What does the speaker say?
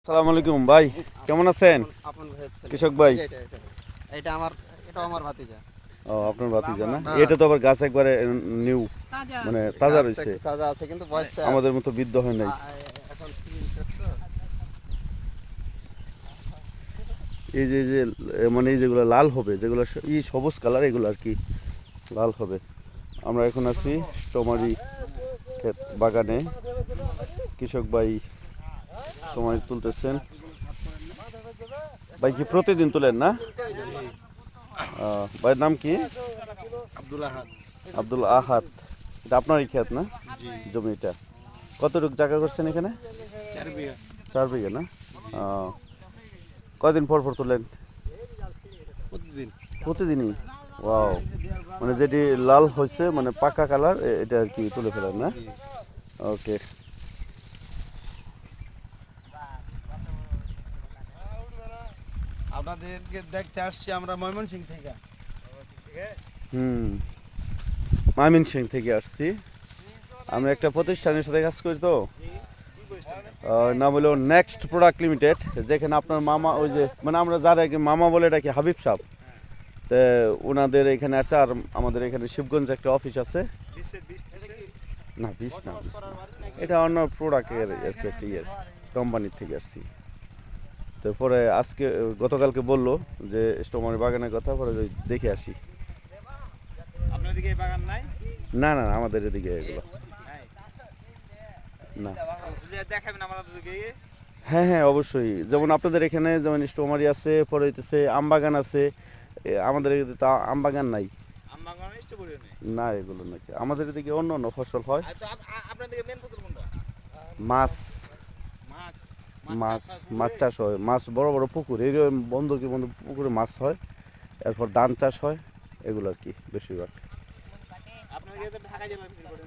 আসসালামু আলাইকুম ভাই, কেমন আছেন? কৃষক ভাই। এটা আমার ভাতিজা। ও, আপনার ভাতিজা না? এটা তো আবার গাছ একবারে নিউ, মানে তাজা গাছ রয়েছে, একটু তাজা আছে কিন্তু বয়সটা আমাদের মতো বৃদ্ধ হয় নাই। এখন 3 ইঞ্চের তো। এই যে মানে এই যেগুলো লাল হবে, যেগুলো সবুজ কালার, এগুলো আর কি লাল হবে। আমরা এখন আছি স্ট্রবেরি ক্ষেত বাগানে। কৃষক ভাই স্ট্রবেরি তুলতেছেন। ভাই কি প্রতিদিন তুলেন না? ভাইয়ের নাম কি? আব্দুল আহাদ। আব্দুল আহাদ। এটা আপনারই ক্ষেত না? জমিটা কতটুকু জায়গা করছেন এখানে? 4 বিঘা। 4 বিঘা না? কয়দিন পর পর তোলেন? প্রতিদিন। প্রতিদিনই? ওয়াও, মানে যেটি লাল হয়েছে, মানে পাকা কালার, এটা আর কি তুলে ফেলেন না? ওকে। আপনাদেরকে দেখতে আসছি আমরা ময়মনসিংহ থেকে। হুম, ময়মনসিংহ থেকে আসছি। আমরা একটা প্রতিষ্ঠানের সাথে কাজ করি তো, নাম হলো নেক্সট প্রোডাক্ট লিমিটেড, যেখানে আপনার মামা, ওই যে মানে আমরা যারা মামা বলে ডাকি, হাবিব সাহেব, তো ওনাদের এখানে আসছে। আর আমাদের এখানে শিবগঞ্জে একটা অফিস আছে। না, বিষ না, এটা অন্য প্রোডাক্টের আর কি, একটা ইয়ের কোম্পানির থেকে আসছি। তারপরে আজকে গতকালকে বললো যে স্ট্রবেরি বাগানের কথা, পরে দেখে আসি। আপনার দিকে এই বাগান নাই? না না, আমাদের এদিকে এগুলো না। দেখাবেন আমাদেরকে? হ্যাঁ হ্যাঁ, অবশ্যই। যেমন আপনাদের এখানে যেমন স্ট্রবেরি আছে, পরে হইতেছে আম বাগান আছে। আমাদের এদিকে তো আম বাগান নাই। আম বাগান স্ট্রবেরি নেই? না, এগুলো নাকি আমাদের এদিকে অন্য অন্য ফসল হয়। আপনার দিকে মেন ফসল কোনটা? মাছ, মাছ। মাছ মাছ চাষ হয়। মাছ বড় বড় পুকুর, এই যে বন্ধ কি বন্ধ পুকুরে মাছ হয়। এরপর ধান চাষ হয়, এগুলো আর কি বেশিরভাগ। আপনার ঢাকা জেলার ভিতরে